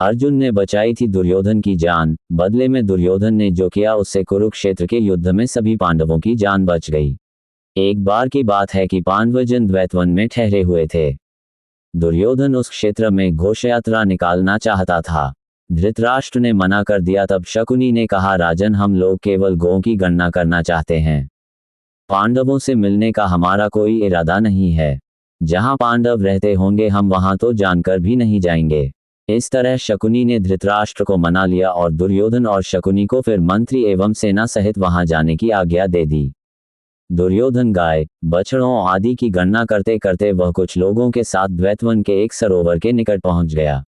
अर्जुन ने बचाई थी दुर्योधन की जान, बदले में दुर्योधन ने जो किया उससे कुरुक्षेत्र के युद्ध में सभी पांडवों की जान बच गई। एक बार की बात है कि पांडवजन द्वैतवन में ठहरे हुए थे। दुर्योधन उस क्षेत्र में घोषयात्रा निकालना चाहता था। धृतराष्ट्र ने मना कर दिया। तब शकुनी ने कहा, राजन, हम लोग केवल गौओं की गणना करना चाहते हैं। पांडवों से मिलने का हमारा कोई इरादा नहीं है। जहां पांडव रहते होंगे हम वहां तो जानकर भी नहीं जाएंगे। इस तरह शकुनी ने धृतराष्ट्र को मना लिया और दुर्योधन और शकुनी को फिर मंत्री एवं सेना सहित वहां जाने की आज्ञा दे दी। दुर्योधन गाय, बछड़ों आदि की गणना करते करते वह कुछ लोगों के साथ द्वैतवन के एक सरोवर के निकट पहुंच गया।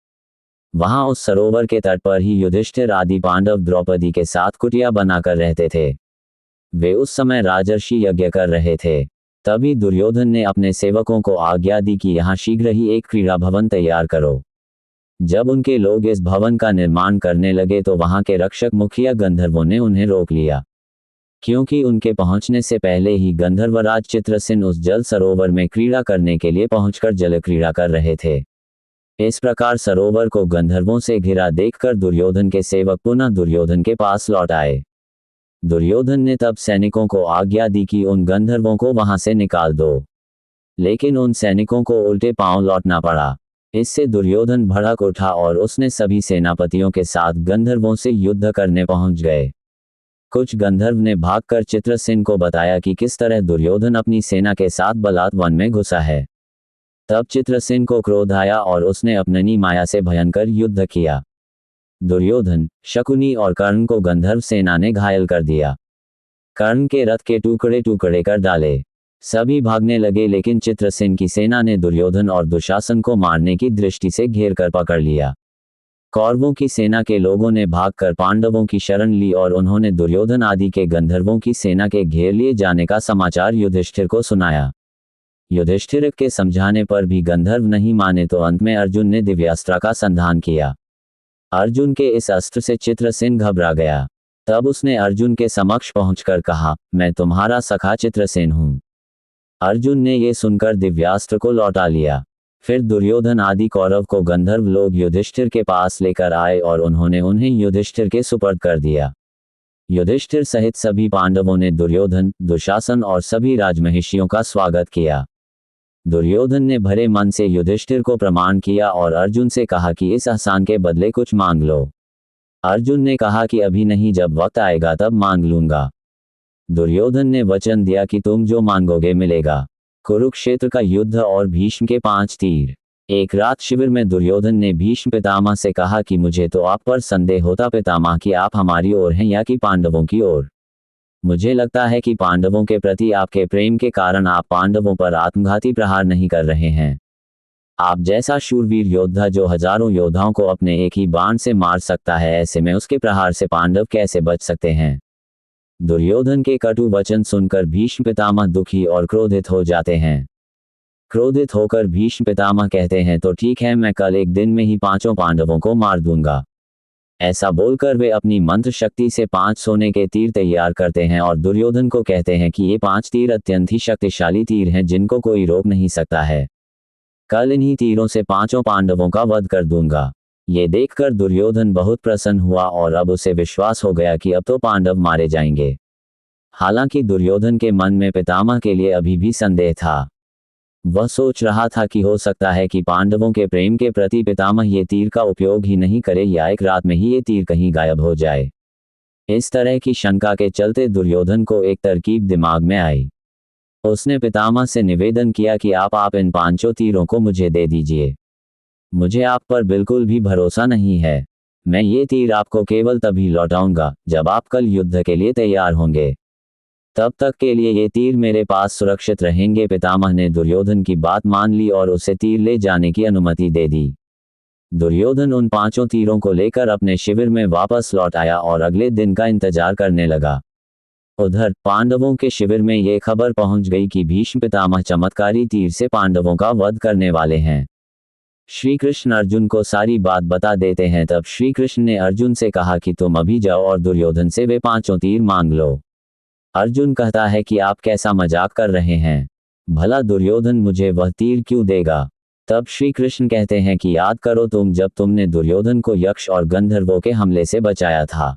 वहां उस सरोवर के तट पर ही युधिष्ठिर आदि पांडव द्रौपदी के साथ कुटिया बनाकर रहते थे। वे उस समय राजर्षि यज्ञ कर रहे थे। तभी दुर्योधन ने अपने सेवकों को आज्ञा दी कि यहाँ शीघ्र ही एक क्रीड़ा भवन तैयार करो। जब उनके लोग इस भवन का निर्माण करने लगे तो वहां के रक्षक मुखिया गंधर्वों ने उन्हें रोक लिया, क्योंकि उनके पहुंचने से पहले ही गंधर्वराज चित्रसेन उस जल सरोवर में क्रीड़ा करने के लिए पहुंचकर जल क्रीड़ा कर रहे थे। इस प्रकार सरोवर को गंधर्वों से घिरा देखकर दुर्योधन के सेवक पुनः दुर्योधन के पास लौट आए। दुर्योधन ने तब सैनिकों को आज्ञा दी कि उन गंधर्वों को वहां से निकाल दो, लेकिन उन सैनिकों को उल्टे पांव लौटना पड़ा। इससे दुर्योधन भड़क उठा और उसने सभी सेनापतियों के साथ गंधर्वों से युद्ध करने पहुंच गए। कुछ गंधर्व ने भागकर चित्रसेन को बताया कि किस तरह दुर्योधन अपनी सेना के साथ बलात् वन में घुसा है। तब चित्रसेन को क्रोध आया और उसने अपनी माया से भयंकर युद्ध किया। दुर्योधन, शकुनी और कर्ण को गंधर्व सेना ने घायल कर दिया। कर्ण के रथ के टुकड़े टुकड़े कर डाले। सभी भागने लगे, लेकिन चित्रसेन की सेना ने दुर्योधन और दुशासन को मारने की दृष्टि से घेर कर पकड़ लिया। कौरवों की सेना के लोगों ने भागकर पांडवों की शरण ली और उन्होंने दुर्योधन आदि के गंधर्वों की सेना के घेर लिए जाने का समाचार युधिष्ठिर को सुनाया। युधिष्ठिर के समझाने पर भी गंधर्व नहीं माने तो अंत में अर्जुन ने दिव्यास्त्र का संधान किया। अर्जुन के इस अस्त्र से चित्रसेन घबरा गया। तब उसने अर्जुन के समक्ष पहुंचकर कहा, मैं तुम्हारा सखा चित्रसेन हूं। अर्जुन ने ये सुनकर दिव्यास्त्र को लौटा लिया। फिर दुर्योधन आदि कौरव को गंधर्व लोग युधिष्ठिर के पास लेकर आए और उन्होंने उन्हें युधिष्ठिर के सुपर्द कर दिया। युधिष्ठिर सहित सभी पांडवों ने दुर्योधन, दुशासन और सभी राजमहिषियों का स्वागत किया। दुर्योधन ने भरे मन से युधिष्ठिर को प्रणाम किया और अर्जुन से कहा कि इस एहसान के बदले कुछ मांग लो। अर्जुन ने कहा कि अभी नहीं, जब वक्त आएगा तब मांग लूंगा। दुर्योधन ने वचन दिया कि तुम जो मांगोगे मिलेगा। कुरुक्षेत्र का युद्ध और भीष्म के 5 तीर। एक रात शिविर में दुर्योधन ने भीष्म पितामह से कहा कि मुझे तो आप पर संदेह होता पितामह कि आप हमारी ओर हैं या कि पांडवों की ओर। मुझे लगता है कि पांडवों के प्रति आपके प्रेम के कारण आप पांडवों पर आत्मघाती प्रहार नहीं कर रहे हैं। आप जैसा शूरवीर योद्धा जो हजारों योद्धाओं को अपने एक ही बाण से मार सकता है, ऐसे में उसके प्रहार से पांडव कैसे बच सकते हैं। दुर्योधन के कटु वचन सुनकर भीष्म पितामह दुखी और क्रोधित हो जाते हैं। क्रोधित होकर भीष्म पितामह कहते हैं, तो ठीक है, मैं कल एक दिन में ही 5 पांडवों को मार दूंगा। ऐसा बोलकर वे अपनी मंत्र शक्ति से 5 सोने के तीर तैयार करते हैं और दुर्योधन को कहते हैं कि ये 5 तीर अत्यंत ही शक्तिशाली तीर हैं जिनको कोई रोक नहीं सकता है। कल इन्हीं तीरों से 5 पांडवों का वध कर दूंगा। ये देखकर दुर्योधन बहुत प्रसन्न हुआ और अब उसे विश्वास हो गया कि अब तो पांडव मारे जाएंगे। हालांकि दुर्योधन के मन में पितामह के लिए अभी भी संदेह था। वह सोच रहा था कि हो सकता है कि पांडवों के प्रेम के प्रति पितामह ये तीर का उपयोग ही नहीं करे या एक रात में ही ये तीर कहीं गायब हो जाए। इस तरह की शंका के चलते दुर्योधन को एक तरकीब दिमाग में आई। उसने पितामह से निवेदन किया कि आप इन 5 तीरों को मुझे दे दीजिए। मुझे आप पर बिल्कुल भी भरोसा नहीं है। मैं ये तीर आपको केवल तभी लौटाऊंगा जब आप कल युद्ध के लिए तैयार होंगे। तब तक के लिए ये तीर मेरे पास सुरक्षित रहेंगे। पितामह ने दुर्योधन की बात मान ली और उसे तीर ले जाने की अनुमति दे दी। दुर्योधन उन 5 तीरों को लेकर अपने शिविर में वापस लौट आया और अगले दिन का इंतजार करने लगा। उधर पांडवों के शिविर में ये खबर पहुंच गई कि भीष्म पितामह चमत्कारी तीर से पांडवों का वध करने वाले हैं। श्री कृष्ण अर्जुन को सारी बात बता देते हैं। तब श्री कृष्ण ने अर्जुन से कहा कि तुम अभी जाओ और दुर्योधन से वे 5 तीर मांग लो। अर्जुन कहता है कि आप कैसा मजाक कर रहे हैं, भला दुर्योधन मुझे वह तीर क्यों देगा। तब श्री कृष्ण कहते हैं कि याद करो तुम जब तुमने दुर्योधन को यक्ष और गंधर्वों के हमले से बचाया था।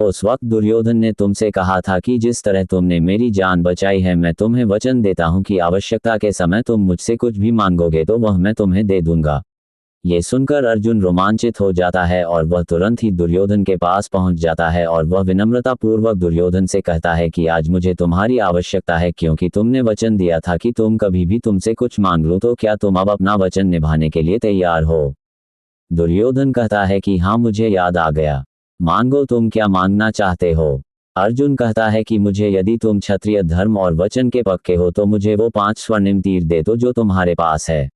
उस वक्त दुर्योधन ने तुमसे कहा था कि जिस तरह तुमने मेरी जान बचाई है मैं तुम्हें वचन देता हूं कि आवश्यकता के समय तुम मुझसे कुछ भी मांगोगे तो वह मैं तुम्हें दे दूंगा। ये सुनकर अर्जुन रोमांचित हो जाता है और वह तुरंत ही दुर्योधन के पास पहुंच जाता है और वह विनम्रता पूर्वक दुर्योधन से कहता है कि आज मुझे तुम्हारी आवश्यकता है क्योंकि तुमने वचन दिया था कि तुम कभी भी तुमसे कुछ मांग लो, तो क्या तुम अब अपना वचन निभाने के लिए तैयार हो? दुर्योधन कहता है कि हाँ मुझे याद आ गया, मांगो तुम क्या मांगना चाहते हो। अर्जुन कहता है कि मुझे यदि तुम क्षत्रिय धर्म और वचन के पक्के हो तो मुझे वो 5 स्वर्णिम तीर दे दो जो तुम्हारे पास है।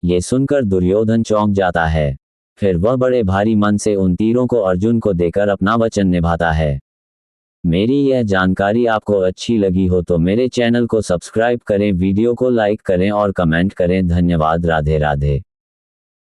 ये सुनकर दुर्योधन चौंक जाता है। फिर वह बड़े भारी मन से उन तीरों को अर्जुन को देकर अपना वचन निभाता है। मेरी यह जानकारी आपको अच्छी लगी हो तो मेरे चैनल को सब्सक्राइब करें, वीडियो को लाइक करें और कमेंट करें। धन्यवाद। राधे राधे।